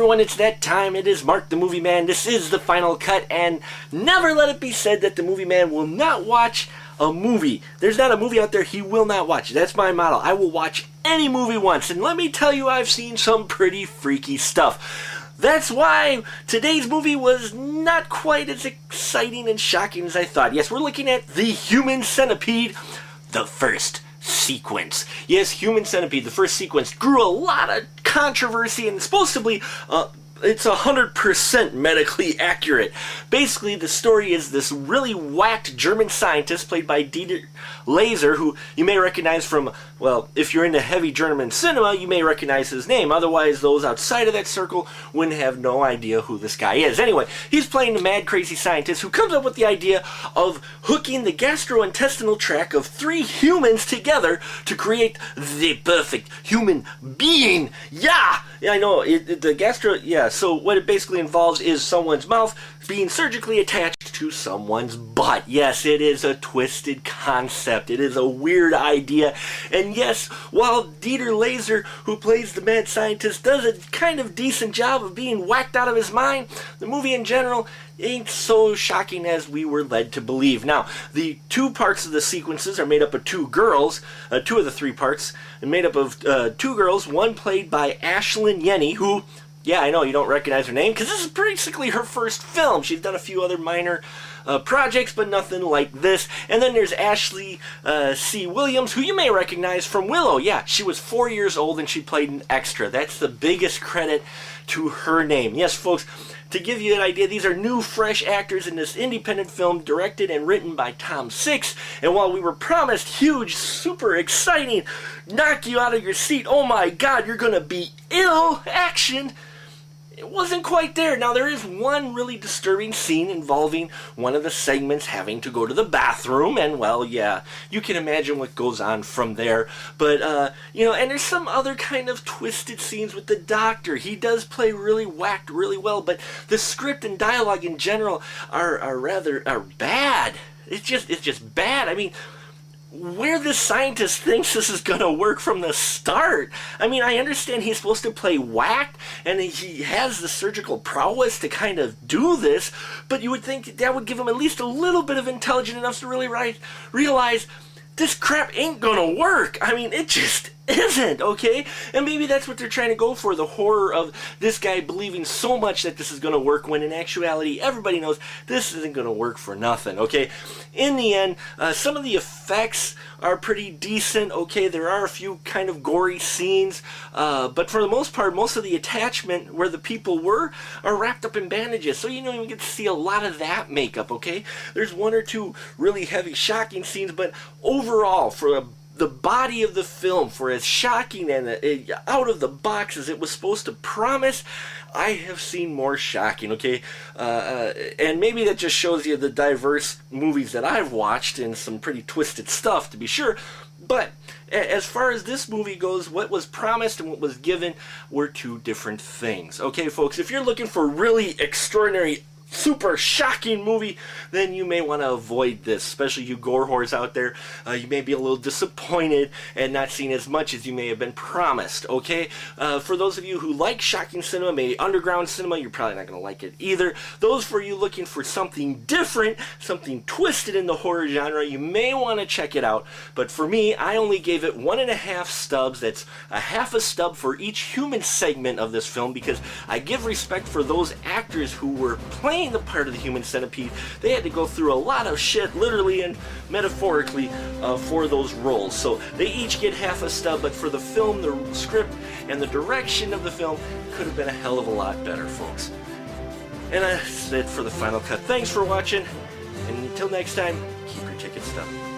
everyone, it's that time. It is Mark the Movie Man. This is the final cut, and never let it be said that the Movie Man will not watch a movie. There's not a movie out there he will not watch. That's my motto. I will watch any movie once, and let me tell you, I've seen some pretty freaky stuff. That's why today's movie was not quite as exciting and shocking as I thought. Yes, we're looking at the Human Centipede, the first sequence. Yes, Human Centipede, the first sequence, grew a lot of controversy, and supposedly it's 100% medically accurate. Basically, the story is this really whacked German scientist played by Dieter Laser, who you may recognize from, well, if you're into heavy German cinema, you may recognize his name. Otherwise, those outside of that circle wouldn't have no idea who this guy is. Anyway, he's playing the mad, crazy scientist who comes up with the idea of hooking the gastrointestinal tract of 3 humans together to create the perfect human being. Yeah, I know, so what it basically involves is someone's mouth being surgically attached to someone's butt. Yes, it is a twisted concept. It is a weird idea. And yes, while Dieter Laser, who plays the mad scientist, does a kind of decent job of being whacked out of his mind, the movie in general ain't so shocking as we were led to believe. Now, the 2 parts of the sequences are made up of 2 girls. 2 of the 3 parts are made up of 2 girls, one played by Ashlyn Yenny, who, yeah, I know you don't recognize her name, because this is basically her first film. She's done a few other minor projects, but nothing like this. And then there's Ashley C. Williams, who you may recognize from Willow. Yeah, she was 4 years old and she played an extra. That's the biggest credit to her name. Yes, folks, to give you an idea, these are new, fresh actors in this independent film directed and written by Tom Six. And while we were promised huge, super exciting, knock you out of your seat, oh my God, you're gonna be ill action, it wasn't quite there. Now, there is one really disturbing scene involving one of the segments having to go to the bathroom, and, well, yeah, you can imagine what goes on from there. But, and there's some other kind of twisted scenes with the doctor. He does play really whacked really well, but the script and dialogue in general are bad. It's just bad. I mean, where the scientist thinks this is going to work from the start. I mean, I understand he's supposed to play whacked, and he has the surgical prowess to kind of do this, but you would think that would give him at least a little bit of intelligence enough to really realize this crap ain't gonna work. I mean, it just isn't, okay? And maybe that's what they're trying to go for, the horror of this guy believing so much that this is gonna work, when in actuality, everybody knows this isn't gonna work for nothing, okay? In the end, some of the effects are pretty decent, okay? There are a few kind of gory scenes, but for the most part, most of the attachment where the people were are wrapped up in bandages, so you don't even get to see a lot of that makeup, okay? There's 1 or 2 really heavy, shocking scenes, but overall, for the body of the film, for as shocking and out of the box as it was supposed to promise, I have seen more shocking, okay? And maybe that just shows you the diverse movies that I've watched and some pretty twisted stuff, to be sure. But as far as this movie goes, what was promised and what was given were 2 different things. Okay, folks, if you're looking for really extraordinary, super shocking movie, then you may want to avoid this, especially you gore whores out there. You may be a little disappointed and not seeing as much as you may have been promised, okay? For those of you who like shocking cinema, maybe underground cinema, you're probably not going to like it either. Those for you looking for something different, something twisted in the horror genre, you may want to check it out. But for me, I only gave it 1.5 stubs. That's a half a stub for each human segment of this film, because I give respect for those actors who were playing the part of the Human Centipede. They had to go through a lot of shit, literally and metaphorically, for those roles. So they each get half a stub, but for the film, the script, and the direction of the film could have been a hell of a lot better, folks. And that's it for the final cut. Thanks for watching, and until next time, keep your tickets stuffed.